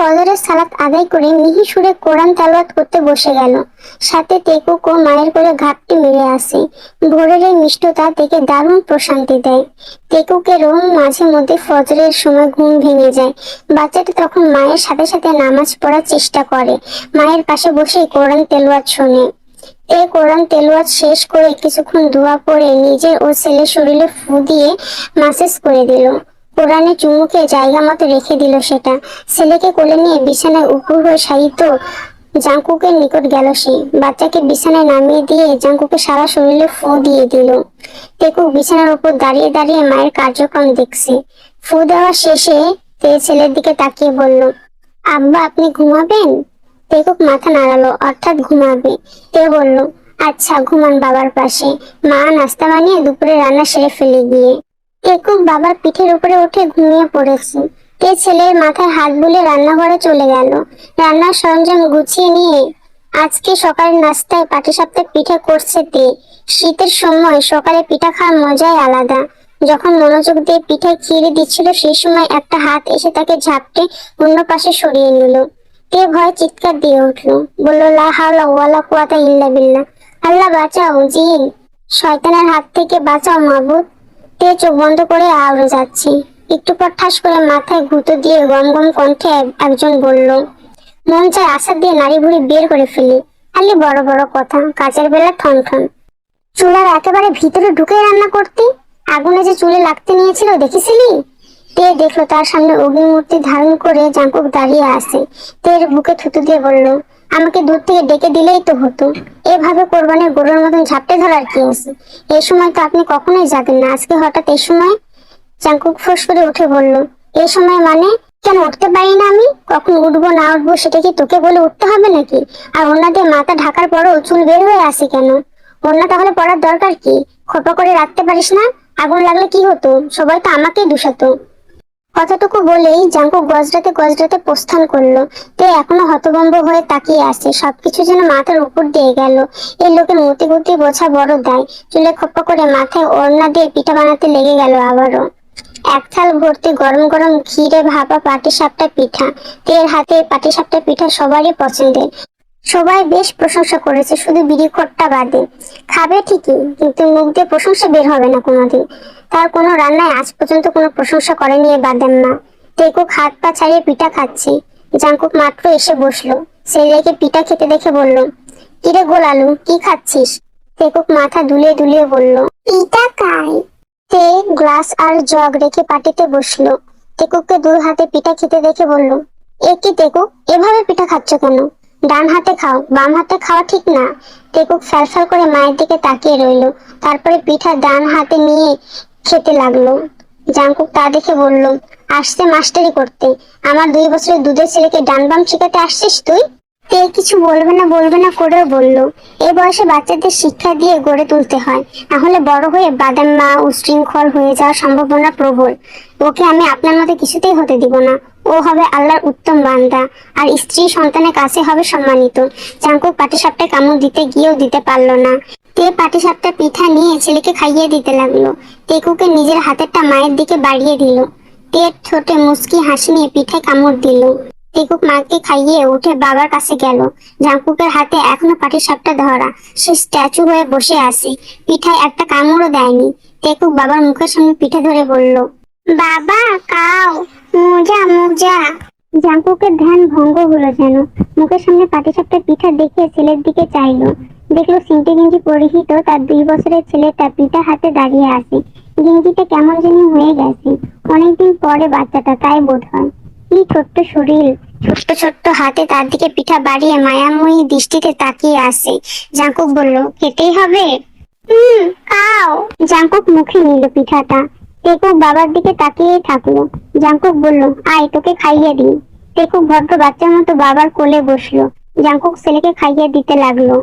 ফজরের সালাত আদায় করে মিহি সুরে কোরআন তেলাওয়াত করতে বসে গেল। সাথে তেকুকও মায়ের কোলে ঘাপটি মেরে আসে। ভোরের এই মিষ্টতা থেকে দারুণ প্রশান্তি দেয়। তেকুকেরও মাঝে মধ্যে ফজরের সময় ঘুম ভেঙে যায়। বাচ্চাটা তখন মায়ের সাথে সাথে নামাজ পড়ার চেষ্টা করে, মায়ের পাশে বসে কোরআন তেলাওয়াত শোনে। এই কোরআন তেলাওয়াত শেষ করে কিছুক্ষণ দোয়া পড়ে নিজের ও ছেলের শরীরে ফু দিয়ে মাসাজ করে দিল। কোরআনে চুমুকে জায়গা মতো রেখে দিল সেটা। ছেলেকে কোলে নিয়ে বিছানায় উপুর হয়ে শায়িত জাঙ্কুকের নিকট গেল সে। বাচ্চাকে বিছানায় নামিয়ে দিয়ে জাঙ্কুকে সারা শরীরে ফু দিয়ে দিল। টেকুক বিছানার উপর দাঁড়িয়ে দাঁড়িয়ে মায়ের কার্যক্রম দেখছে। ফু দেওয়া শেষে তে ছেলের দিকে তাকিয়ে বলল, আব্বা আপনি ঘুমাবেন? টেকুক মাথা নাড়ালো, অর্থাৎ ঘুমাবে। তে বলল, আচ্ছা ঘুমান বাবার পাশে। মা নাস্তা বানিয়ে দুপুরে রান্না সেরে ফেলে গিয়ে। টেকুক বাবার পিঠের উপরে উঠে ঘুমিয়ে পড়েছে। তে ছেলের মাথায় হাত বুলে রান্নাঘরে চলে গেল। রান্নার সরঞ্জাম গুছিয়ে নিয়ে আজকে সকালের নাস্তায় পাটিসাপটা পিঠে করছে তে। শীতের সময় সকালে পিঠা খাওয়ার মজাই আলাদা। যখন মনোযোগ দিয়ে পিঠে খিরে দিচ্ছিল সেই সময় একটা হাত এসে তাকে ঝাপটে অন্য পাশে সরিয়ে নিল। তে ভয়ে চিৎকার দিয়ে উঠলো, বলল, লা হাওলা ওয়ালা কুওয়াতা ইল্লা বিল্লাহ। আল্লাহ বাঁচাও, জিন শয়তানের হাত থেকে বাঁচাও মাবুদ। তে চোখ বন্ধ করে আওড়ে যাচ্ছে। একটু পর ঠাস করে মাথায় গুঁতো দিয়ে গম গম কণ্ঠে একজন বলল, মন চায় আসার দিয়ে নাড়ি ভুড়ি বের করে ফেলি, খালি বড় বড় কথা, কাজের বেলা ঠন ঠন। চুলার একেবারে ভিতরে ঢুকে রান্না করতে, আগুনে যে চুলে লাগতে নিয়েছিল দেখেছিলি? তে দেখলো তার সামনে অগ্নিমূর্তি ধারণ করে জাঙ্কুক দাঁড়িয়ে আছে। তের বুকে থুতু দিয়ে বলল, আমাকে দূর থেকে ডেকে দিলেই তো হতো। এভাবে কোরবানির গরুর মতন ঝাপটে ধরার কি আছে? এই সময় তো আপনি কখনোই যাবেন না, আজকে হঠাৎ এই সময়? জাঙ্কুক ফোঁস করে উঠে বলল, এই সময় মানে? কেন উঠতে পারি না আমি? কখন উঠবো না উঠবো সেটা কি তোকে বলে উঠতে হবে নাকি? আর ওড়না দিয়ে মাথা ঢাকার পরও চুল বের হয়ে আসে কেন? ওড়না তাহলে পরার দরকার কি? খোপা করে রাখতে পারিস না? আগুন লাগলে কি হতো? সবাই তো আমাকেই দোষাতো। কথাটুকু বলেই জাঙ্কুক গজরাতে গজরাতে প্রস্থান করলো। তে এখনো হতভম্ব হয়ে তাকিয়ে আছে। সবকিছু যেন মাথার উপর দিয়ে গেল। এই লোকের মতি গতি বোঝা বড় দায়। চুলে খোপা করে মাথায় ওড়না দিয়ে পিঠা বানাতে লেগে গেল আবারও। এক থাল ভর্তি গরম গরম ঘিরে ভাপা পাটিসাপটা পিঠা। তের হাতে পাটিসাপটা পিঠা সবারই পছন্দের। সবাই বেশ প্রশংসা করেছে, শুধু বিড়িখোরটা বাদে। খাবে ঠিকই, কিন্তু মুখ দিয়ে প্রশংসা বের হবে না কোনোদিন। তার কোনো রান্নায় আজ পর্যন্ত কোনো প্রশংসা করেনি এ বাদাম মা। টেকুক হাত পা ছাড়িয়ে পিঠা খাচ্ছে। জাঙ্কুক মাত্র এসে বসলো। ছেলেকে পিঠা খেতে দেখে বলল, কিরে গোলালু, কি খাচ্ছিস? টেকুক মাথা দুলিয়ে দুলিয়ে বলল, পিঠা খাই। তে গ্লাস আর জগ রেখে পাটিতে বসলো। টেকুককে দুই হাতে পিঠা খেতে দেখে বলল, এ কি টেকুক, এভাবে পিঠা খাচ্ছ কেন? ডান হাতে খাও, বাম হাতে খাওয়া ঠিক না। টেকুক ফ্যালফ্যাল করে মায়ের দিকে তাকিয়ে রইল। তারপরে পিঠা ডান হাতে নিয়ে খেতে লাগলো। জাঙ্কুক তা দেখে বলল, আসছে মাস্টারি করতে। আমার 2 বছরের দুধের ছেলেকে ডান বাম শেখাতে আসছিস তুই? তে কিছু বলবে না করেও বলল, এই বয়সে বাচ্চাদের শিক্ষা দিয়ে গড়ে তুলতে হয়, না হলে বড় হয়ে বাদাম্মা উশৃঙ্খল হয়ে যাওয়ার সম্ভাবনা প্রবল। ওকে আমি আপনার মতে কিছুতেই হতে দিব না। ও হবে আল্লাহর উত্তম বান্দা, আর স্ত্রী সন্তানের কাছে হবে সম্মানিত। জাঙ্কুক পাটিসাপটায় কামড় দিতে গিয়েও দিতে পারলো না। তে পাটিসাপটা পিঠা নিয়ে ছেলেকে খাইয়ে দিতে লাগলো। টেকুকে নিজের হাতেরটা মায়ের দিকে বাড়িয়ে দিল। টের ঠোঁটে মুচকি হাসি নিয়ে পিঠায় কামড় দিল। টেকুক মাকে খাইয়ে উঠে বাবার কাছে গেল। জাঙ্কুকের হাতে এখনো পাটিসাপটা ধরা। সে স্ট্যাচু হয়ে বসে আছে, পিঠায় একটা কামড়ও দেয়নি। টেকুক বাবার মুখের সামনে পিঠা ধরে বলল, বাবা কাও, মজা মজা। জাঙ্কুকের ধ্যান ভঙ্গ হলো যেন। মুখের সামনে পাটিসাপটা পিঠা দেখে ছেলের দিকে চাইলো। দেখলো সিন্টি গেঞ্জি পরিহিত তার 2 বছরের ছেলেটা পিঠা হাতে দাঁড়িয়ে আছে। গেঞ্জিটা কেমন জানি হয়ে গেছে, অনেকদিন পরে বাচ্চাটা, তাই বোধ হয়। কি ছোট্ট শরীর, ছোট্ট ছোট্ট হাতে তার দিকে পিঠা বাড়িয়ে মায়াময়ী দৃষ্টিতে তাকিয়ে আছে। জাঙ্কুক বলল, খেতেই হবে? খাও। জাঙ্কুক মুখে নিল পিঠাটা। টেকুক বাবার দিকে তাকিয়ে থাকলো। জাঙ্কুক বলল, আয় তোকে খাইয়ে দিই। টেকুক ভদ্র বাচ্চার মতো বাবার কোলে বসলো। জাঙ্কুক ছেলেকে খাইয়ে দিতে লাগলো।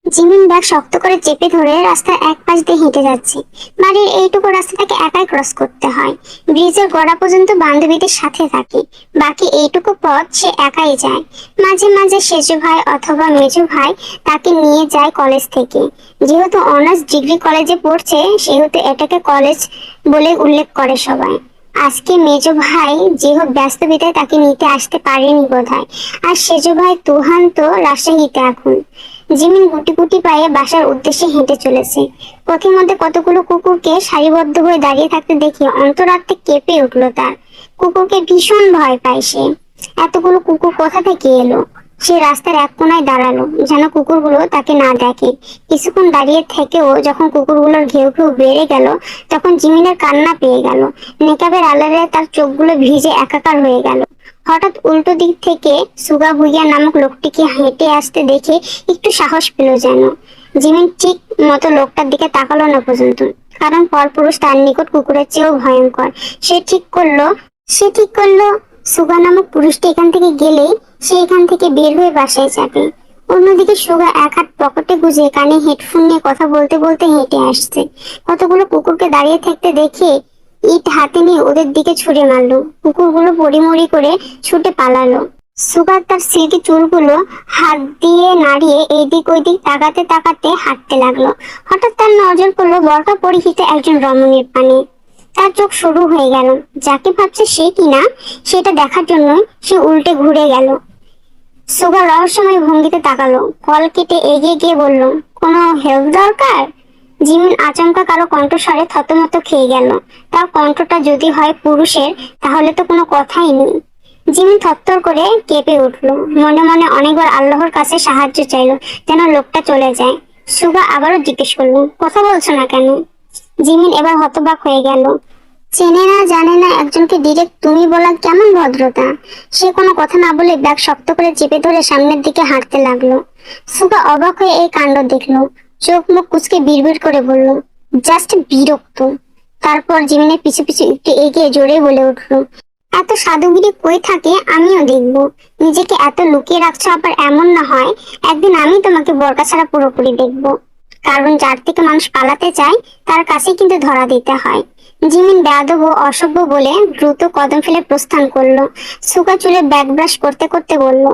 জিমিন ব্যাগ শক্ত করে চেপে ধরে রাস্তার এক পাশ দিয়ে হেঁটে যাচ্ছে। বাড়ির এইটুকু রাস্তাটাকে একাই ক্রস করতে হয়। ব্রিজের গোড়া পর্যন্ত বান্ধবীদের সাথে থাকে, বাকি এইটুকু পথ সে একাই যায়। মাঝে মাঝে সেজু ভাই অথবা মেজু ভাই তাকে নিয়ে যায় কলেজ থেকে। যেহেতু অনার্স ডিগ্রি কলেজে পড়ছে সেহেতু এটাকে কলেজ বলে উল্লেখ করে সবাই। আজকে মেজো ভাই যে হোক ব্যস্ত বিদায় তাকে নিতে আসতে পারেনি বোধহয়। আর সেজো ভাই তুহান তো রাজশাহীতে এখন। জিমিন গুটি গুটি পায়ে বাসার উদ্দেশ্যে হেঁটে চলেছে। পথের মধ্যে কতগুলো কুকুরকে সারিবদ্ধ হয়ে দাঁড়িয়ে থাকতে দেখে অন্তরাত্মা কেঁপে উঠলো তার। কুকুরকে ভীষণ ভয় পায় সে। এতগুলো কুকুর কোথা থেকে এলো? সে রাস্তার এক কোনায় দাঁড়ালো যেন কুকুরগুলো তাকে না দেখে। কিছুক্ষণ দাঁড়িয়ে থেকেও যখন কুকুরগুলোর ঘেউ ঘেউ বেড়ে গেল, তখন জিমিনের কান্না পেয়ে গেল। নেকাবের আড়ালে তার চোখগুলো ভিজে একাকার হয়ে গেল। হঠাৎ উল্টো দিক থেকে সুগা ভুইয়া নামক লোকটিকে হেঁটে আসতে দেখে একটু সাহস পেল যেন। জিমিন ঠিক মতো লোকটার দিকে তাকালো না পর্যন্ত, কারণ পরপুরুষ তার নিকট কুকুরের চেয়েও ভয়ঙ্কর। সে ঠিক করলো সুগা নামক পুরুষটি এখান থেকে গেলেই সে এখান থেকে বের হয়ে বাসায় যাবে। অন্যদিকে সুগা এক হাত পকেটে গুজে কানে হেডফোন নিয়ে কথা বলতে বলতে হেঁটে আসছে। কতগুলো কুকুরকে দাঁড়িয়ে থাকতে দেখে ইট হাতে নিয়ে ওদের দিকে ছুড়ে মারলো। কুকুরগুলো পড়িমড়ি করে ছুটে পালালো। সুগা তার সিল্কি চুলগুলো হাত দিয়ে নাড়িয়ে এইদিক ওইদিক তাকাতে তাকাতে হাঁটতে লাগলো। হঠাৎ তার নজর পড়লো বরকা পরিহিত একজন রমণীর পানে। তার চোখ শুরু হয়ে গেল। যাকে ভাবছে সে কিনা সেটা দেখার জন্য সে উল্টে ঘুরে গেল। সুগা রহস্যময় ভঙ্গিতে তাকালো, কল কেটে এগিয়ে গিয়ে বলল, কোনো হেল্প দরকার? জিমিন আচমকা কারো কণ্ঠস্বরে থতমত খেয়ে গেল। তার কণ্ঠটা যদি হয় পুরুষের, তাহলে তো কোনো কথাই নেই। জিমিন থরথর করে কেঁপে উঠল। মনে মনে অনেকবার আল্লাহর কাছে সাহায্য চাইলো যেন লোকটা চলে যায়। সুগা আবারও জিজ্ঞেস করলো, কথা বলছো না কেন? জিমিন এবার হতবাক হয়ে গেল। চেনে না জানে না একজনকে ডিরেক্ট তুমি বলা কেমন ভদ্রতা। সে কোনো কথা না বলে ব্যাগ শক্ত করে চেপে ধরে সামনের দিকে হাঁটতে লাগলো। সুগা অবাক হয়ে এই কাণ্ড দেখলো। চোখ মুখ কুচকে বিড়বিড় করে বলল, জাস্ট বিরক্ত। তারপর জিমিনের পিছু পিছু একটু এগিয়ে জোরে বলে উঠলো, এত সাধুগিরি কই থাকে আমিও দেখবো। নিজেকে এত লুকিয়ে রাখছো, আবার এমন না হয় একদিন আমি তোমাকে বরকা ছাড়া পুরোপুরি দেখবো। কারণ যার থেকে মানুষ পালাতে চায় তার কাছে কিন্তু ধরা দিতে হয়। জিমিন বেয়াদব ও অসভ্য বলে দ্রুত কদম ফেলে প্রস্থান করলো। সুগা চুলে ব্যাক ব্রাশ করতে করতে বলল,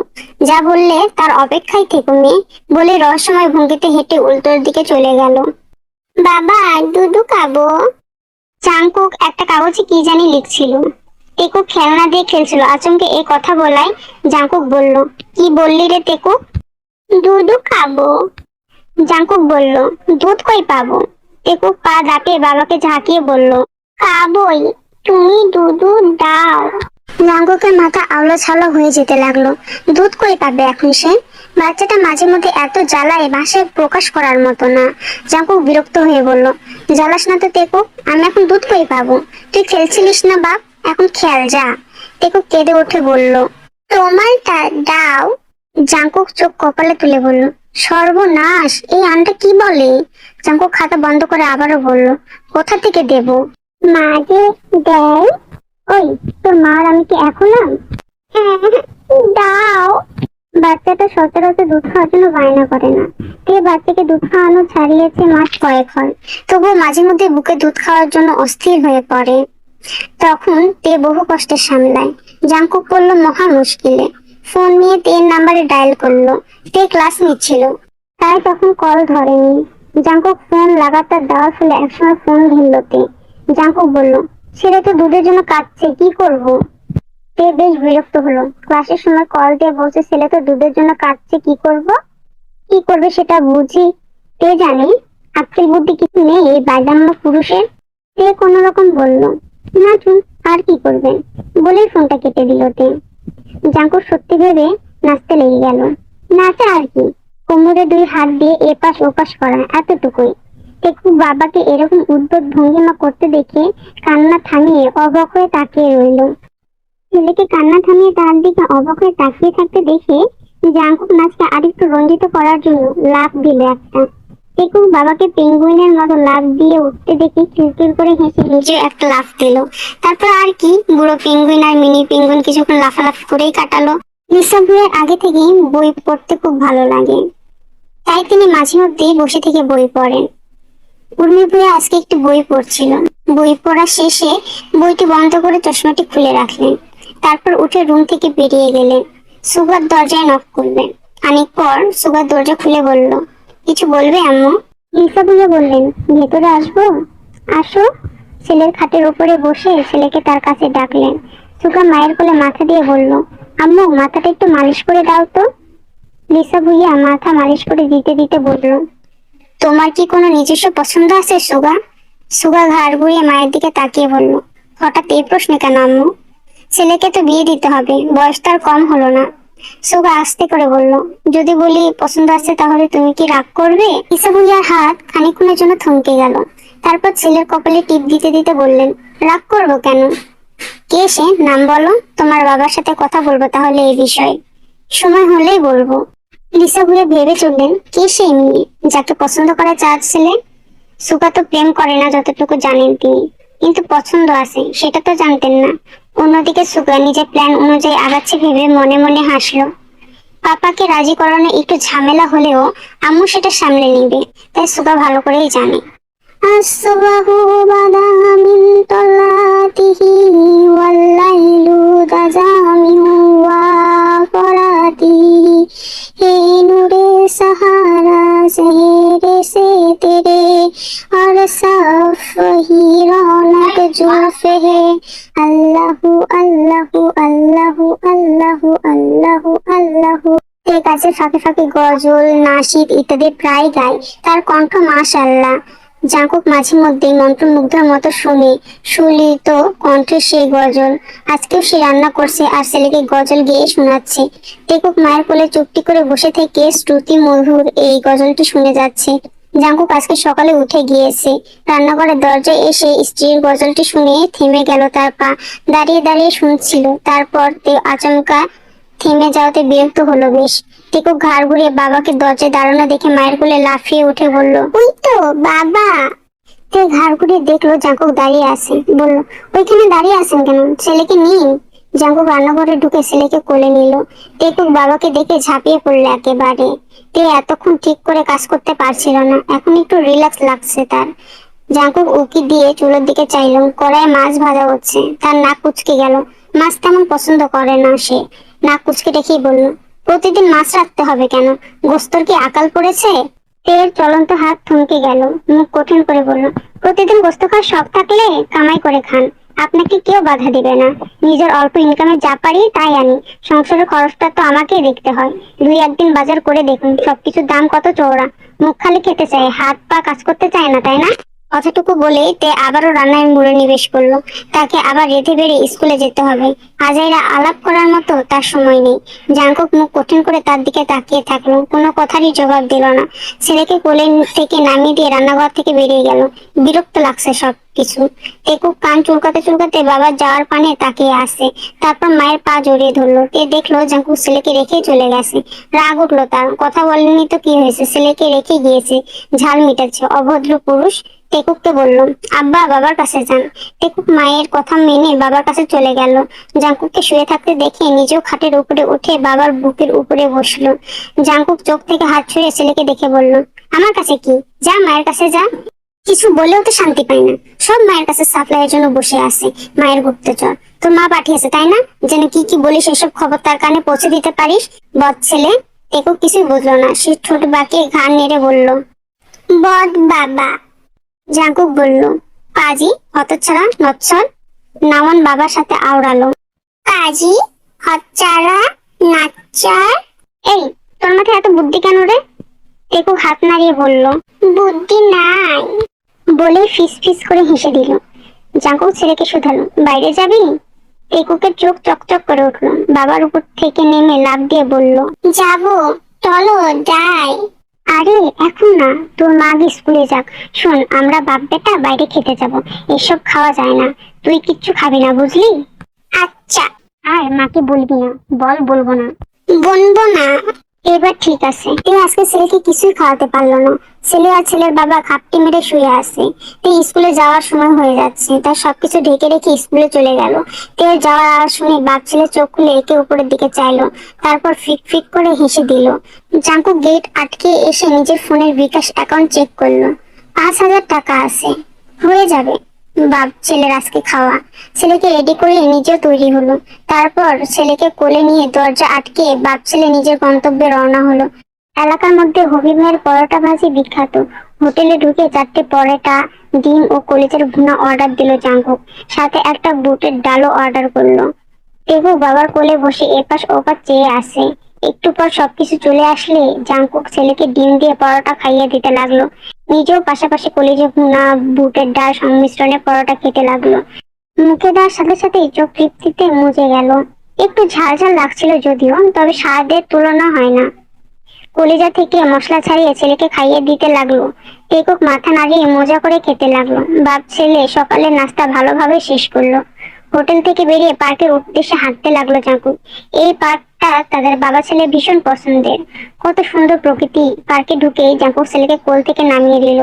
যা বললে তার অপেক্ষায় থেকো মেয়ে, বলে রহস্যময় ভঙ্গিতে হেঁটে উল্টোর দিকে চলে গেল। বাবা, দুধু খাবো। চাংকুক একটা কাগজে কি জানি লিখছিল। টেকু খেলনা দিয়ে খেলছিল। আচমকে এই কথা বলায় জাংকুক বলল, কি বললি রে টেকু? দুধু খাবো। জাংকুক বলল, দুধ কই পাবো? টেকু পা দাপিয়ে বাবাকে ঝাঁকিয়ে বলল, খাবোই, তুমি দুধু দাও। জাংকুকের মাথা আওলা ছাওলা হয়ে যেতে লাগলো। দুধ কই পাবে এখন সে? বাচ্চাটা মাঝে মধ্যে এত জ্বালায় ভাষায় প্রকাশ করার মতো না। জাংকুক বিরক্ত হয়ে বলল, জ্বালাস না তো টেকু, আমি এখন দুধ কই পাবো? তুই খেলছিলিস না বাপ, এখন খেল যা। টেকু কেঁদে উঠে বলল, তোমার দাও। জাংকুক চোখ কপালে তুলে বলল, সর্বনাশ, এই আনটা কি বলে? জাংকুক খাতা বন্ধ করে আবারও বলল, কোথা থেকে দেব? মা যে দেয়। ওই, তোর মার আমি কি এখনো? হ্যাঁ, দাও। বাচ্চাটা সচরাচর দুধ খাওয়ার জন্য বায়না করে না। তে বাচ্চাকে দুধ খাওয়ানো ছাড়িয়েছে মাস কয়েক হয়, তবুও মাঝে মধ্যে বুকে দুধ খাওয়ার জন্য অস্থির হয়ে পড়ে। তখন তে বহু কষ্টে সামলায়। জাংকুক পড়লো মহা মুশকিলে। ফোন নিয়ে তের নাম্বারে ডায়াল করলো। তে ক্লাস নিচ্ছিল, তাই তখন কল ধরেনি। জাংকুক ফোন লাগাতার দেওয়ার ফলে একসময় ফোন ঘিরল তে। জাংকুক বলল, ছেলে তো দুধের জন্য কাঁদছে, কি করব? তে বেশ বিরক্ত হলো। ক্লাসের সময় কল দিয়ে বলছে ছেলে তো দুধের জন্য কাঁদছে, কি করব? কি করবে সেটা বুঝি তে জানে? আক্কেল বুদ্ধি কিছু নেই এই বায়দাম্য পুরুষের। তে কোনো রকম বলল, না চুন, আর কি করবেন, বলেই ফোনটা কেটে দিল তে। জাংকুক সত্যি ভেবে নাচতে লেগে গেল। নাচা আর কি, কোমরে দুই হাত দিয়ে এপাশ ওপাশ করা, এতটুকুই। টেকু বাবাকে এরকম উদ্ভট ভঙ্গিমা করতে দেখে কান্না থামিয়ে অবাক হয়ে তাকিয়ে রইল। ছেলেকে কান্না থামিয়ে তার দিকে অবাক হয়ে তাকিয়ে থাকতে দেখে জাংকুক নাচকে আরেকটু রঞ্জিত করার জন্য লাফ দিল একটা। টেকু বাবাকে পেঙ্গুইনের মতো লাফ দিয়ে উঠতে দেখে খিলখিল করে হেসে নিজে একটা লাফ দিল। তারপর আর কি, বুড়ো পেঙ্গুইন আর মিনি পেঙ্গুইন কিছুক্ষণ লাফালাফি করেই কাটালো। নিঃসব আগে থেকেই বই পড়তে খুব ভালো লাগে, তাই তিনি মাঝে মধ্যেই বসে থেকে বই পড়েন। উর্মি ভুঁইয়া আজকে একটি বই পড়ছিল। বই পড়া শেষে বইটি বন্ধ করে চশমাটি খুলে রাখলেন। তারপর উঠে রুম থেকে বেরিয়ে গেলেন। সুগার দরজায় নক করলেন। খানিক পর সুগার দরজা খুলে বলল, কিছু বলবে আম্মু? লিসা ভুঁইয়া বললেন, ভেতরে আসবো? আসো। ছেলের খাটের উপরে বসে ছেলেকে তার কাছে ডাকলেন। সুগা মায়ের কোলে মাথা দিয়ে বলল, আম্মু মাথাটা একটু মালিশ করে দাও তো। লিসা ভুইয়া মাথা মালিশ করে দিতে দিতে বলল, তোমার কি কোনো নিজস্ব পছন্দ আছে সুগা? সুগা ঘাড় ঘুরিয়ে মায়ের দিকে তাকিয়ে বলল, হঠাৎ এই প্রশ্নে কেন আম্মু? ছেলেকে তো বিয়ে দিতে হবে, বয়স তার কম হলো না। সুগা আস্তে করে বলল, যদি বলি পছন্দ আছে তাহলে তুমি কি রাগ করবে? লিসা ভুইয়ার হাত খানিকক্ষণের জন্য থমকে গেল। তারপর ছেলের কপালে টিপ দিতে দিতে বললেন, রাগ করবো কেন? কে সে, নাম বলো, তোমার বাবার সাথে কথা বলবো তাহলে এই বিষয়ে। সময় হলেই বলবো। লিসা ঘুরে ভেবে চললেন, কে সেই মেয়ে যাকে পছন্দ করে চাচ্ছিলেন? সুগা তো প্রেম করে না যতটুকু জানেন তিনি, কিন্তু পছন্দ আছে সেটা তো জানতেন না। অন্যদিকে সুগা নিজের প্ল্যান অনুযায়ী আগাচ্ছে ভেবে মনে মনে হাসলো। পাপাকে রাজি করানো একটু ঝামেলা হলেও আম্মু সেটা সামলে নিবে, তাই সুগা ভালো করেই জানে। আসবাহু বাদা মিন তলাতিহি ওয়াল্লাইলু দাজা মিন ওয়াফরাতিহি হে নূরে সাহারা সেহরে সে তেরে और साफ ही रौनक जुल्फे है अल्लाहु अल्लाहु अल्लाहु अल्लाहु अल्लाहु अल्लाहु। এই কাজের ফাঁকে ফাঁকে গজল, নাশিদ ইত্যাদি প্রায় গায়। তার কণ্ঠ মাশাআল্লাহ। জাঙ্কুক মাঝে মধ্যেই মন্ত্রমুগ্ধের মতো শুনে সুলিত কণ্ঠে সেই গজল। আজকেও সে রান্না করছে আর ছেলেকে গজল গেয়ে শোনাচ্ছে। টেকুক মায়ের কোলে চুপটি করে বসে থেকে শ্রুতি মধুর এই গজলটি শুনে যাচ্ছে। জাঙ্কুক আজকে সকালে উঠে গিয়েছে, রান্নাঘরের দরজায় এসে স্ত্রীর গজলটি শুনে থেমে গেল তার পা। দাঁড়িয়ে দাঁড়িয়ে শুনছিল, তারপর আচমকা থেমে যাওয়াতে বিরক্ত হলো বেশ। টিকু ঘাড় ঘুরিয়ে বাবাকে দরজায় দাঁড়ানো দেখে মায়ের কোলে লাফিয়ে উঠে বলল, ওই তো বাবা। তে ঘাড় ঘুরিয়ে দেখলো জাঙ্কুক দাঁড়িয়ে আছে, বলল, ওইখানে দাঁড়িয়ে আছেন কেন, ছেলেকে নিন। জাঙ্কুক রান্নাঘরে ঢুকে ছেলেকে কোলে নিল। টেকুক বাবাকে দেখে ঝাঁপিয়ে পড়লো একেবারে। তে এতক্ষণ ঠিক করে কাজ করতে পারছিল না, এখন একটু রিল্যাক্স লাগছে তার। জাঙ্কুক উকি দিয়ে চুলোর দিকে চাইল, কড়াইয়ে মাছ ভাজা হচ্ছে। তার নাক কুচকে গেল। মাছ তেমন পছন্দ করে না সে। নাক কুচকে রেখেই বলল, প্রতিদিন মাছ রাখতে হবে কেন, গোস্তর কি আকাল পড়েছে? তের চলন্ত হাত থমকে গেল, মুখ কঠিন করে বলল, প্রতিদিন গোস্ত খাওয়ার শখ থাকলে কামাই করে খান, আপনাকে কেউ বাধা দিবে না। নিজের অল্প ইনকামে যা পারি তাই আনি, সংসারের খরচটা তো আমাকেই দেখতে হয়। দুই একদিন বাজার করে দেখুন, সবকিছুর দাম কত চওড়া। মুখ খালি খেতে চায়, হাত পা কাজ করতে চায় না, তাই না? কথাটুকু বলেই তে আবারও রান্নায় মনোনিবেশ করলো। তাকে আবার রেঁধে বেড়ে স্কুলে যেতে হবে। আজাইরা আলাপ করার মতো তার সময় নেই। জাঙ্কুক মুখ কঠিন করে তার দিকে তাকিয়ে থাকলো, কোনো কথারই জবাব দিল না। ছেলেকে কোলে থেকে নামিয়ে দিয়ে রান্নাঘর থেকে বেরিয়ে গেল। বিরক্ত লাগছে সব কিছু। টেকুক কান চুলকাতে চুলকাতে বাবার যাওয়ার পানে তাকিয়ে আসে। তারপর মায়ের পা জড়িয়ে ধরলো। তে দেখলো জাঙ্কুক ছেলেকে রেখে চলে গেছে। রাগ উঠলো তার, কথা বলেনি তো কি হয়েছে, ছেলেকে রেখে গিয়েছে, ঝাল মিটাচ্ছে, অভদ্র পুরুষ। টেকুককে বলল, আব্বা বাবার কাছে যান। টেকুক মায়ের কথা মেনে বাবার কাছে চলে গেল। জাঙ্কুককে শুয়ে থাকতে দেখে নিজেও খাটের উপরে উঠে বাবার বুকের উপরে বসলো। জাঙ্কুক চোখ থেকে হাত ছুঁড়ে ছেলেকে দেখে বলল, আমার কাছে কি, যা মায়ের কাছে যা। কিছু বলেও তো শান্তি পায় না, সব মায়ের কাছে সাপ্লাইয়ের জন্য বসে আছে। মায়ের গুপ্তচর তোর মা পাঠিয়েছে তাই না, যেন কি কি বলিস এসব খবর তার কানে পৌঁছে দিতে পারিস। বদ ছেলে। টেকুক কিছুই বুঝলো না, সে ঠোঁট বাঁকিয়ে ঘাড় নেড়ে বলল, বদ বাবা। জাঙ্কুক বলল, কাজী হতচ্ছাড়া নচ্ছর। নামন বাবার সাথে আওড়ালো, কাজী হতচ্ছাড়া নাচ্চার। এই তোর মাথায় এত বুদ্ধি কেন রে? টেকু হাত নাড়িয়ে বলল, বুদ্ধি নাই বলে ফিস ফিস করে হেসে দিল। জাঙ্কুক ছেলেকে শুধালো, বাইরে যাবি? টেকুকের চোখ চকচক করে উঠলো। বাবার উপর থেকে নেমে লাফ দিয়ে বলল, যাবো, চলো যাই। আরে এখন না, তোর মা আগে স্কুলে যাক। শোন, আমরা বাপ বেটা বাইরে খেতে যাব, এসব খাওয়া যায় না। তুই কিচ্ছু খাবি না বুঝলি? আচ্ছা। আর মাকে বলবি না। বল বলবো না। বলবো না। এবার ঠিক আছে। তুই আজকে ছেলেকে কিছুই খাওয়াতে পারলো না। ছেলে আর ছেলের বাবা খাপটি মেরে শুয়ে আছে। তুই স্কুলে যাওয়ার সময় হয়ে যাচ্ছে, তার সবকিছু ঢেকে রেখে স্কুলে চলে গেল। তেল যাওয়ার আওয়াজ শুনে বাপ ছেলে চোখ খুলে একে উপরের দিকে চাইলো, তারপর ফিক ফিক করে হেসে দিল। জাঙ্কু গেট আটকে এসে নিজের ফোনের বিকাশ অ্যাকাউন্ট চেক করলো। 5,000 টাকা আছে, হয়ে যাবে। বাপ ছেলের আজকে খাওয়া। ছেলেকে রেডি করে নিজেও তৈরি হলো। তারপর ছেলেকে কোলে নিয়ে দরজা আটকে বাপ ছেলে নিজের গন্তব্যে রওনা হলো। এলাকার মধ্যে হবিব ভাইয়ের পরোটা ভাজি বিখ্যাত। হোটেলে ঢুকে 4টে পরোটা, ডিম ও কলিজার ভুনা অর্ডার দিল জাঙ্কুক, সাথে একটা বুটের ডালও অর্ডার করলো। টেকু বাবার কোলে বসে এপাশ ওপাশ চেয়ে আসে। একটু পর সবকিছু চলে আসলে জাংকুক ছেলেকে ডিম দিয়ে পরোটা খাইয়ে দিতে লাগলো। নিজেও পাশাপাশি কলিজা ভুনা, বুটের ডাল সংমিশ্রণে পরোটা খেতে লাগলো। মুখে দেওয়ার সাথে সাথেই চোখ তৃপ্তিতে মুজে গেল। একটু ঝাল ঝাল লাগছিল যদিও, তবে স্বাদের তুলনা হয় না। কলিজা থেকে মশলা ছাড়িয়ে ছেলেকে খাইয়ে দিতে লাগলো। টেকুক মাথা নাড়িয়ে মজা করে খেতে লাগলো। বাপ ছেলে সকালের নাস্তা ভালোভাবে শেষ করলো। হোটেল থেকে বেরিয়ে পার্কের উদ্দেশ্যে হাঁটতে লাগলো জাঙ্কুক। এই পার্কটা তাদের বাবা ছেলে ভীষণ পছন্দের। কত সুন্দর প্রকৃতি। পার্কে ঢুকেই জাঙ্কুক ছেলেকে কোল থেকে নামিয়ে দিল।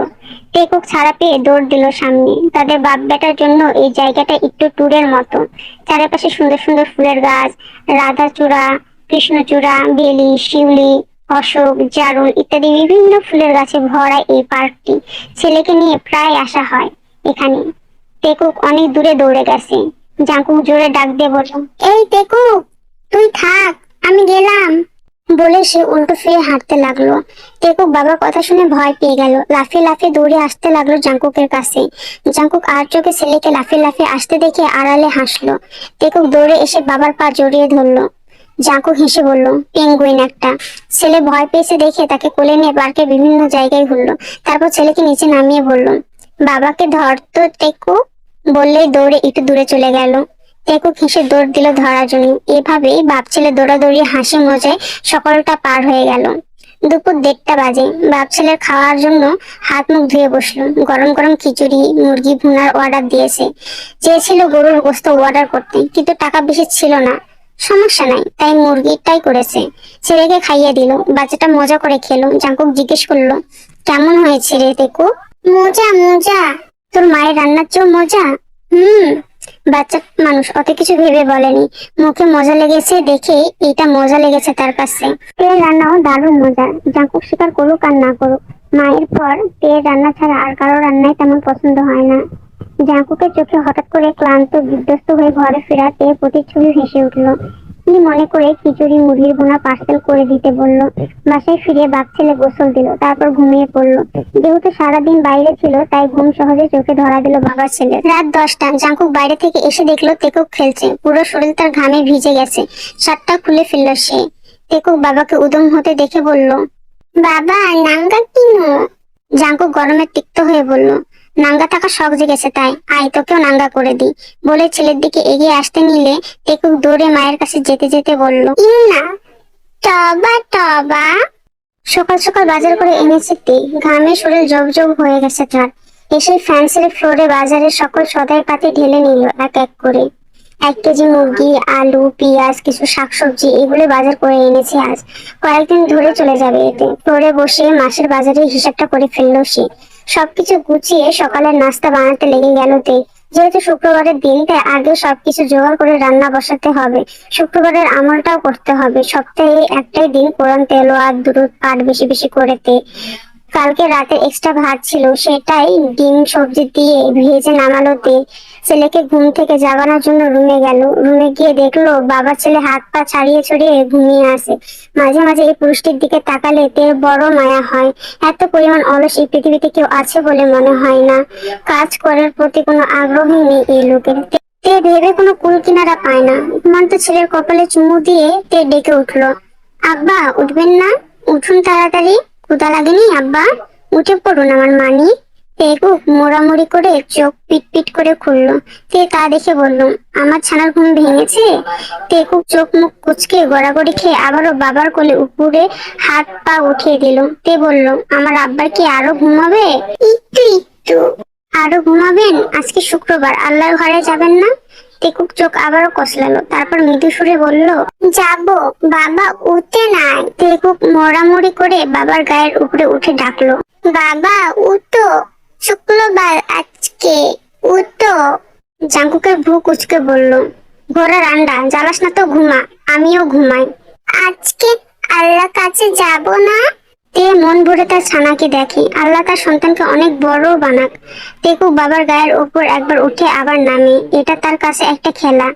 টেকুক ছাড়া পেয়ে দৌড় দিল সামনে। তাদের বাপ বেটার জন্য এই জায়গাটা একটু ট্যুরের মতো। চারপাশে সুন্দর সুন্দর ফুলের গাছ, রাধাচূড়া, কৃষ্ণচূড়া, বেলি, শিউলি, অশোক, জারুল ইত্যাদি বিভিন্ন ফুলের গাছে ভরা এই পার্কটি। ছেলেকে নিয়ে প্রায় আসা হয় এখানে। টেকুক অনেক দূরে দৌড়ে গেছে। জাঙ্কুক জোরে ডাক দিয়ে বলল, এই টেকুক, তুই থাক, আমি গেলাম। বলে সে উল্টো ফিরে হাঁটতে লাগলো। টেকুক বাবার কথা শুনে ভয় পেয়ে গেল। লাফিয়ে লাফিয়ে দৌড়ে আসতে লাগলো জাঙ্কুকের কাছে। জাঙ্কুক আর চোখে ছেলেকে লাফিয়ে লাফিয়ে আসতে দেখে আড়ালে হাসলো। টেকুক দৌড়ে এসে বাবার পা জড়িয়ে ধরলো। জাঙ্কুক হেসে বলল, পেঙ্গুইন একটা। ছেলে ভয় পেয়েছে দেখে তাকে কোলে নিয়ে পার্কের বিভিন্ন জায়গায় ঘুরলো। তারপর ছেলেকে নিচে নামিয়ে বলল, বাবাকে ধর তো টেকু। বললেই দৌড়ে একটু দূরে চলে গেল। টেকু হেসে দৌড় দিল ধরার জন্য। এভাবেই বাপ ছেলে দৌড়াদৌড়ি হাসি মজায় সকালটা পার হয়ে গেল। দুপুর 1:30 বাজে। বাপ ছেলের খাওয়ার জন্য হাত মুখ ধুয়ে বসলো। গরম গরম খিচুড়ি, মুরগি ভুনার অর্ডার দিয়েছে। চেয়েছিল গরুর গোস্ত অর্ডার করতে, কিন্তু টাকা বেশি ছিল না। সমস্যা নাই, তাই মুরগিটাই করেছে। ছেলেকে খাইয়ে দিল। বাচ্চাটা মজা করে খেলো। জাঙ্কুক জিজ্ঞেস করলো, কেমন হয়েছে রে টেকু? মজা মজা। তোর মায়ের রান্নার চেয়েও মজা? হুম। বাচ্চা মানুষ অত কিছু ভেবে বলেনি। মুখে মজা লেগেছে দেখে এটা মজা লেগেছে তার কাছে। তেল রান্নাও দারুণ মজা। জাঙ্কুক স্বীকার করুক আর না করুক, মায়ের পর তেল রান্না ছাড়া আর কারো রান্নাই তেমন পছন্দ হয় না। জাঙ্কুকের চোখে হঠাৎ করে ক্লান্ত বিধ্বস্ত হয়ে ঘরে ফেরাতে প্রতিচ্ছবি ভেসে উঠলো। কি মনে করে খিচুড়ি মুরগির ভুনা পার্সেল করে দিতে বলল। বাসায় ফিরে বাপ ছেলে গোসল দিল, তারপর ঘুমিয়ে পড়লো। যেহেতু সারাদিন বাইরে ছিল তাই ঘুম সহজে চোখে ধরা দিল বাবা ছেলে। রাত 10টা। জাঙ্কুক বাইরে থেকে এসে দেখলো টেকুক খেলছে। পুরো শরীর তার ঘামে ভিজে গেছে। শার্টটা খুলে ফেললো সে। টেকুক বাবাকে উদম হতে দেখে বলল, বাবা নাঙ্গা কিনো? জাঙ্কুক গরমে তিক্ত হয়ে বলল, নাঙ্গা থাকা শখ জেগেছে তাই, আয় তোকেও নাঙ্গা করে দিই। বলে ছেলের দিকে এগিয়ে আসতে নিলে টেকুক দৌড়ে মায়ের কাছে যেতে যেতে বলল, ইন্না টবা টবা। সকাল সকাল বাজার করে এনেছে তে। ঘামে শরীর জবজব হয়ে গেছে তার। এসে ফ্যান ছেড়ে ফ্লোরে বাজারের সকল সদাই পাতি ঢেলে নিল এক এক করে। 1 কেজি মুরগি, আলু, পেঁয়াজ, কিছু শাকসবজি এগুলো বাজার করে এনেছে আজ। কয়েকদিন ধরে চলে যাবে এতে। ফ্লোরে বসে মাসের বাজারের হিসাবটা করে ফেললো সে। সবকিছু গুছিয়ে সকালের নাস্তা বানাতে লেগে গেল তে। যেহেতু শুক্রবারের দিন, তাই আগে সবকিছু জোগাড় করে রান্না বসাতে হবে। শুক্রবারের আমলটাও করতে হবে। সপ্তাহে একটাই দিন কোরআন তেলাওয়াত, দুরূদ পাঠ বেশি বেশি করতে। কালকে রাতে এক্সট্রা ভাত ছিল, সেটাই ডিম সবজি দিয়ে ভেজে নামালো তে। ছেলেকে ঘুম থেকে জাগানোর জন্য রুমে গেল। রুমে গিয়ে দেখলো বাবা ছেলে হাত পা ছাড়িয়ে ছড়িয়ে ঘুমিয়ে আছে। মাঝে মাঝে এই পুরুষটির দিকে তাকালে তের বড় মায়া হয়। এত পরিমাণ অলস এই পৃথিবীতে কেউ আছে বলে মনে হয় না। কাজ করার প্রতি কোনো আগ্রহই নেই এই লোকের। তে ভেবে কোনো কুল কিনারা পায় না। ঘুমন্ত ছেলের কপালে চুমু দিয়ে তে ডেকে উঠলো, আব্বা উঠবেন না? উঠুন তাড়াতাড়ি, ক্ষুধা লাগেনি আব্বা? উঠে পড়ুন আমার মানি। টেকুক মোড়ামুড়ি করে চোখ পিট পিট করে খুললো। তে তা দেখে বলল, আমার ছানার ঘুম ভেঙেছে? টেকুক চোখ মুখ কুচকে গড়াগড়ি খেয়ে আবারও বাবার কোলে উপরে হাত পা উঠিয়ে দিল। তে বলল, আমার আব্বার কি আরো ঘুমাবে? একটু একটু। আরো ঘুমাবেন? আজকে শুক্রবার, আল্লাহর ঘরে যাবেন না? টেকুক চোখ আবারও কসলালো, তারপর মৃদু সুরে বলল, যাবো। বাবা উঠতে নাই। টেকুক মোড়ামুড়ি করে বাবার গায়ের উপরে উঠে ডাকলো, বাবা উঠো, শুক্রবার আজকে, উঠো। জাঙ্কুকের ভ্রু কুচকে বলল, ঘোড়ার আন্ডা, জ্বালাস না তো, ঘুমা, আমিও ঘুমাই। আজকে আল্লাহ কাছে যাব না? তে মন ভরে তার ছানাকে দেখে। আল্লাহ তার সন্তানকে অনেক বড় বানাক। টেকুক বাবার গায়ের উপর একবার উঠে আবার নামে। এটা তার কাছে একটা খেলা।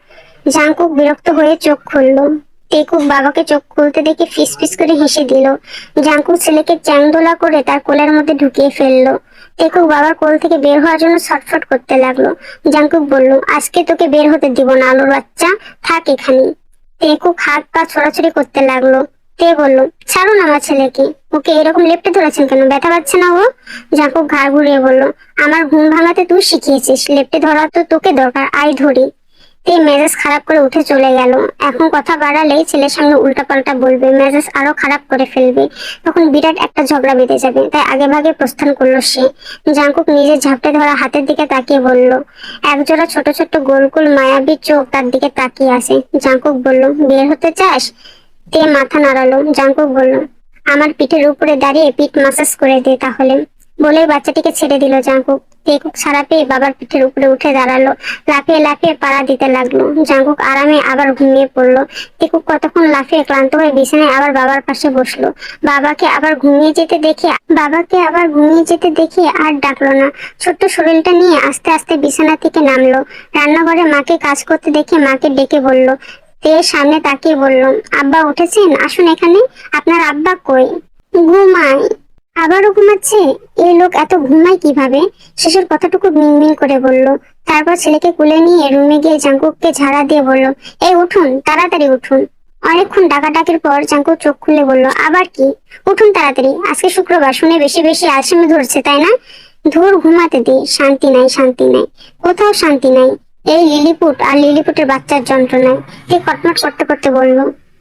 জাঙ্কুক বিরক্ত হয়ে চোখ খুললো। টেকুক বাবাকে চোখ খুলতে দেখে ফিস ফিস করে হেসে দিল। জাঙ্কুক ছেলেকে চ্যাংদোলা করে তার কোলের মধ্যে ঢুকিয়ে ফেললো। টেকুক বাবার কোল থেকে বের হওয়ার জন্য ছটফট করতে লাগলো। জাংকুক বলল, আজকে তোকে বের হতে দিব না আলোর বাচ্চা, থাক এখানে। টেকুক হাত পা ছোড়াছুড়ি করতে লাগলো। তে বলল, ছাড়ুন আমার ছেলেকে, ওকে এরকম লেপ্টে ধরেছেন কেন, ব্যথা পাচ্ছে না ও? জাংকুক ঘাড় ঘুরিয়ে বলল, আমার ঘুম ভাঙাতে তুই শিখিয়েছিস, লেপ্টে ধরা তো তোকে দরকার, আই ধরি। তে মেজাজ খারাপ করে উঠে চলে গেল। এখন কথা বাড়ালেই ছেলের সামনে উল্টাপাল্টা বলবে, মেজাজ আরো খারাপ করে ফেলবে, তখন বিরাট একটা ঝগড়া বেঁধে যাবে। তাই আগে ভাগে প্রস্থান করলো সে। জাংকুক নিজের ঝাপটে ধরা হাতের দিকে তাকিয়ে বলল, একজোড়া ছোট ছোট গোল গোল মায়াবী চোখ তার দিকে তাকিয়ে আছে। জাংকুক বলল, বের হতে চাস? তে মাথা নাড়ালো। জাংকুক বলল, আমার পিঠের উপরে দাঁড়িয়ে পিঠ মাসাজ করে দে তাহলে। বলেই বাচ্চাটিকে ছেড়ে দিল জাংকুক। টেকুক ছাড়া পেয়ে বাবার পিঠের উপরে উঠে দাঁড়ালো, লাফিয়ে লাফিয়ে পাড়া দিতে লাগলো। জাংকুক আরামে আবার ঘুমিয়ে পড়লো। টেকুক কতক্ষণ লাফিয়ে ক্লান্ত হয়ে বিছানায় আবার বাবার পাশে বসলো। বাবাকে আবার ঘুমিয়ে যেতে দেখে আর ডাকলো না। ছোট্ট শরীরটা নিয়ে আস্তে আস্তে বিছানা থেকে নামলো। রান্নাঘরে মাকে কাজ করতে দেখে মাকে ডেকে বলল। তে সামনে তাকিয়ে বলল, আব্বা উঠেছেন, আসুন এখানে। আপনার আব্বা কই? ঘুমায়। আবারও ঘুমাচ্ছে? এই লোক এত ঘুমায় কিভাবে? শেষের কথাটুকু মিনমিন করে বলল। তারপর ছেলেকে কুলে নিয়ে রুমে গিয়ে জাংকুককে ঝাড়া দিয়ে বলল, এই উঠুন, তাড়াতাড়ি উঠুন। অনেকক্ষণ ডাকাডাকির পর জাংকুক চোখ খুলে বলল, আবার কি? উঠুন তাড়াতাড়ি, আজকে শুক্রবার, শুনে বেশি বেশি আলসেমি ধরছে তাই না? ধুর, ঘুমাতে দে, শান্তি নাই, শান্তি নাই, কোথাও শান্তি নাই। এই লিলিপুট আর লিলিপুটের বাচ্চার যন্ত্রণায়। কে কটমট করতে করতে বলল,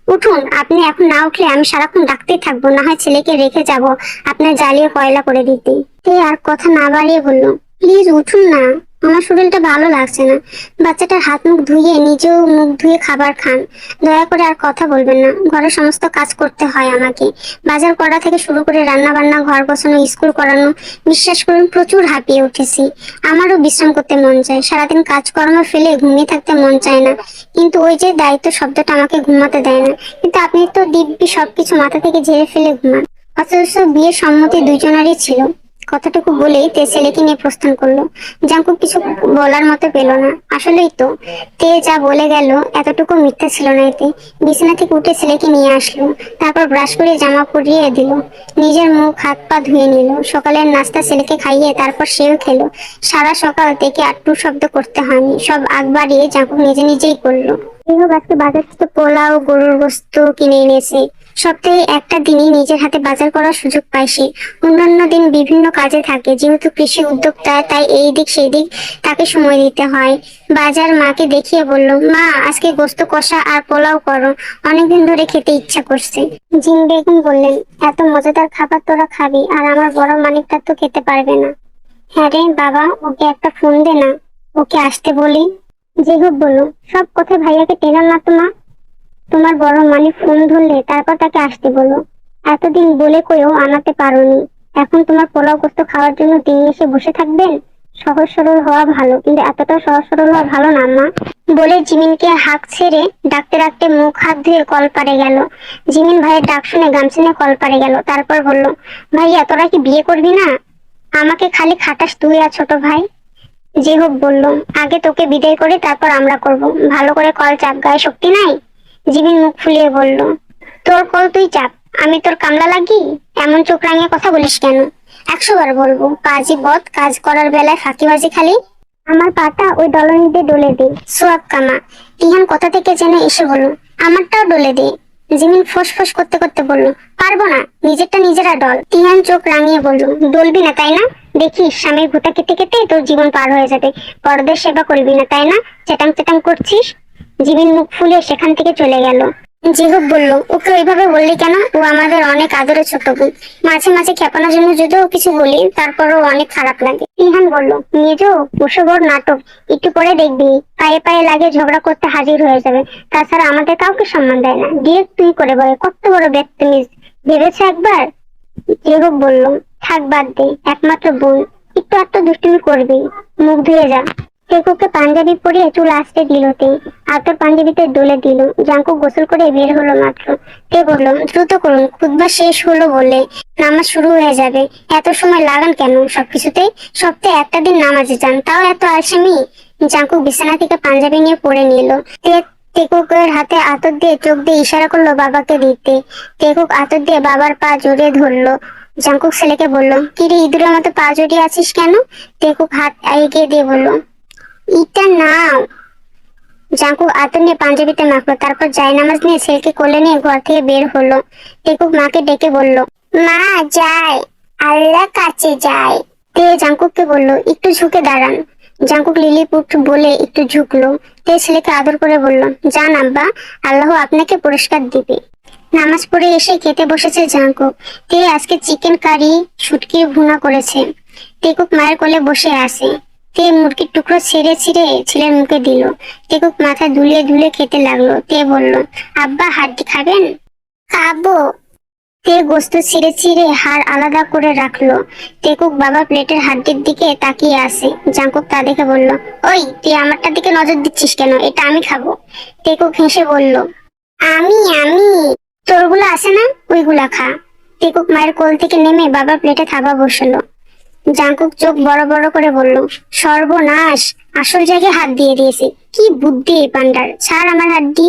উঠুন, আপনি এখন না উঠলে আমি সারাক্ষণ ডাকতেই থাকবো, না হয় ছেলেকে রেখে যাব আপনার জ্বালিয়ে কয়লা করে দিতে। তে আর কথা না বাড়িয়ে বলল, প্লিজ উঠুন না, আমার শরীরটা ভালো লাগছে না। বাচ্চাটার হাত মুখ ধুয়ে নিজেও মুখ ধুয়ে খাবার খান। দয়া করে আর কথা বলবেন না, ঘরের সমস্ত কাজ করতে হয় আমাকে। বাজার করা থেকে শুরু করে রান্না বান্না, ঘর গোছানো, স্কুল করানো, বিশ্বাস করুন প্রচুর হাঁপিয়ে উঠেছি। আমারও বিশ্রাম করতে মন চায়, সারাদিন কাজকর্ম ফেলে ঘুমিয়ে থাকতে মন চায় না, কিন্তু ওই যে দায়িত্ব শব্দটা আমাকে ঘুমাতে দেয় না। কিন্তু আপনি তো দিব্যি সবকিছু মাথা থেকে ঝেড়ে ফেলে ঘুমান। অথচ বিয়ের সম্মতি দুইজনেরই ছিল। কথাটুকু বলেই তে ছেলেকে নিয়ে প্রস্থান করলো। জাংকুক কিছু বলার মতো পেল না। আসলেই তো, তে যা বলে গেল এতটুকু মিথ্যা ছিল না। এতে বিছানা থেকে উঠে ছেলেকে নিয়ে আসলো, তারপর ব্রাশ করে জামা পরিয়ে দিল, নিজের মুখ হাত পা ধুয়ে নিল, সকালের নাস্তা ছেলেকে খাইয়ে তারপর সেও খেলো। সারা সকাল থেকে আটটু শব্দ করতে হয়নি, সব আগ বাড়িয়ে জাংকুক নিজে নিজেই করলো। আজকে বাজার থেকে পোলাও, গরুর গোস্ত কিনে এনেছে। সপ্তাহে একটা দিনই নিজের হাতে বাজার করার সুযোগ পায় সে। অন্যান্য দিন বিভিন্ন কাজে থাকে, যেহেতু কৃষি উদ্যোক্তা, তাই এই দিক সেই দিক তাকে সময় দিতে হয়। বাজার মাকে দেখিয়ে বলল, মা আজকে গোস্ত কষা আর পোলাও করো, অনেকদিন ধরে খেতে ইচ্ছা করছে। জিন বেগম বললেন, এত মজাদার খাবার তোরা খাবি, আর আমার বড় মানিকটা তো খেতে পারবে না। হ্যাঁ রে বাবা, ওকে একটা ফোন দে না, ওকে আসতে বলি। জেহুব বলল, সব কথা ভাইয়াকে টেনার না তো মা, তোমার বড় মালিক ফোন ধরলে তারপর তাকে আসতে বলো। এতদিন বলে কইও আনাতে পারোনি, এখন তোমার পোলাও গোস্ত খাওয়ার জন্য তিনি এসে বসে থাকবেন? সহজ সরল হওয়া ভালো, কিন্তু এতটা সহজ সরল হওয়া ভালো না মা। বলে জিমিনকে হাঁক ছেড়ে ডাকতে ডাকতে মুখ হাত ধুয়ে কল পাড়ে গেল। জিমিন ভাইয়ের ডাক শুনে গামছা নিয়ে কল পাড়ে গেল। তারপর বলল, ভাইয়া তোরা কি বিয়ে করবি না? আমাকে খালি খাটাস তুই আর ছোট ভাই। জেহুব বলল, আগে তোকে বিদায় করে তারপর আমরা করব, ভালো করে কল চাপ, গায়ে শক্তি নাই। জিমিন মুখ ফুলিয়ে বলল, তোর কল তুই চাপ, আমি তোর কামলা লাগি? এমন চোখ রাঙিয়ে কথা বলিস কেন? 100 বার বলবো, কাজী বদ, কাজ করার বেলায় ফাঁকিবাজি খালি। আমার পাটা ওই দলনিতে ডলে দে, সোয়াব কামা। ইহান কথা থেকে যেন এসে বলল, আমারটাও ডলে দে। জিমিন ফোঁস ফোঁস করতে করতে বলল, পারবো না, নিজেরটা নিজেরা ডল। তিহান চোখ রাঙিয়ে বলল, ডলবি না তাই না? দেখিস স্বামীর ভুতা খেতে খেতে তোর জীবন পার হয়ে যাবে। পরদের সেবা করবি না তাই না? চেটাং চেটাং করছিস। জিমিন মুখ ফুলে সেখান থেকে চলে গেল। জিহুব বলল, ওকে ওইভাবে বললি কেন? ও আমাদের অনেক আদরের ছোট বোন, মাঝে মাঝে খেপানোর জন্য যদিও কিছু বলি, তারপরও অনেক খারাপ লাগে। ইহান বলল, মেজো বসে বড় নাটক, একটু পরে দেখবি পায়ে পায়ে লাগে ঝগড়া করতে হাজির হয়ে যাবে। তাছাড়া আমাদের কাউকে সম্মান দেয় না, ডিরেক্ট তুই করে বলে, কত বড় ব্যক্তিমিজ ভেবেছে একবার? জিহুব বলল, থাক বাদ দে, একমাত্র বোন, একটু আধটু দুষ্টুমি করবি, মুখ ধুয়ে যা। টেকুকে পাঞ্জাবি পরিয়ে চুল আসতে দিল তে, আতর পাঞ্জাবিতে ডলে দিল। জাংকুক গোসল করে বের হলো মাত্র। তে বলল, দ্রুত করুন, খুতবা শেষ হলো বলে নামাজ শুরু হয়ে যাবে, এত সময় লাগান কেন সবকিছুতেই? সপ্তাহে একটা দিন নামাজে যান, তাও এত আলসেমি? জাংকুক বিছানা থেকে পাঞ্জাবি নিয়ে পরে নিল। তে টেকুকের হাতে আতর দিয়ে চোখ দিয়ে ইশারা করলো বাবাকে দিতে। টেকুক আতর দিয়ে বাবার পা জড়িয়ে ধরলো। জাঙ্কুক ছেলেকে বলল, কিরে ইঁদুরের মতো পা জড়িয়ে আছিস কেন? তেকুক হাত এগিয়ে দিয়ে বলল, ইটা নাও। জাঙ্কুক আতর নিয়ে পাঞ্জাবিতে মাখলো, তারপর জায়নামাজ নিয়ে ছেলেকে কোলে নিয়ে ঘর থেকে বের হলো। তেকুক মাকে ডেকে বলল, মা যাই, আল্লাহ কাছে যাই। তে জাঙ্কুককে বলল, একটু ঝুঁকে দাঁড়ান। জাঙ্কুক লিলিপুট বলে একটু ঝুঁকলো। তে ছেলেকে আদর করে বলল, যান আব্বা, আল্লাহ আপনাকে পুরস্কার দিবে। নামাজ পড়ে এসে খেতে বসেছে জাঙ্কুক। তে আজকে চিকেন কারি শুটকি ভুনা করেছে। তেকুক মায়ের কোলে বসে আছে। তে মুরগির টুকরো ছিঁড়ে ছিঁড়ে ছেলের মুখে দিল। তেকুক মাথা দুলিয়ে দুলিয়ে খেতে লাগলো। তে বলল, আব্বা হাড্ডি খাবেন? খাবো। তে গোস্ত ছিঁড়ে ছিঁড়ে হাড় আলাদা করে রাখলো। তেকুক বাবা প্লেটের হাড্ডির দিকে তাকিয়ে আছে। জাঙ্কুক তা দেখে বলল, ওই তুই আমারটার দিকে নজর দিচ্ছিস কেন? এটা আমি খাবো। তেকুক হেসে বলল, আমি তোরগুলো আছে না, ওইগুলা খা। তেকুক মায়ের কোল থেকে নেমে বাবার প্লেটে খাবার বসালো। জাঙ্কুক চোখ বড় বড় করে বলল, সর্বনাশ, আসল জায়গায় হাত দিয়ে দিয়েছে। কি বুদ্ধি এই পান্ডার, ছাড় আমার হাড্ডি।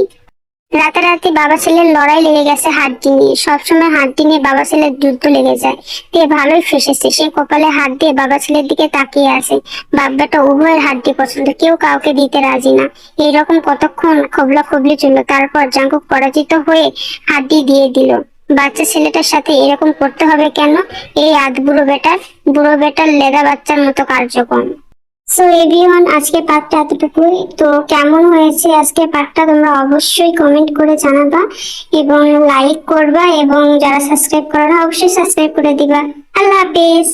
রাতারাতি বাবা ছেলের লড়াই লেগে গেছে হাড্ডি নিয়ে। সবসময় হাড্ডি নিয়ে বাবা ছেলের যুদ্ধ লেগে যায়। তে ভালোই ফেসেছে, সে কপালে হাত দিয়ে বাবা ছেলের দিকে তাকিয়ে আছে। বাপ বেটা উভয়ের হাড্ডি পছন্দ, কেউ কাউকে দিতে রাজি না। এইরকম কতক্ষণ খবলা খবলি চলল, তারপর জাঙ্কুক পরাজিত হয়ে হাড্ডি দিয়ে দিল। বাচ্চা ছেলেটার সাথে এরকম করতে হবে কেন? এই আধ বুড়ো বেটার লেদা বাচ্চার মতো কার্যক্রম। সো এভরিওয়ান, আজকে পার্টটা এতটুকুই। তো কেমন হয়েছে আজকে পার্টটা তোমরা অবশ্যই কমেন্ট করে জানাবা এবং লাইক করবা, এবং যারা সাবস্ক্রাইব করো না অবশ্যই সাবস্ক্রাইব করে দিবা। আল্লাহ হাফেজ।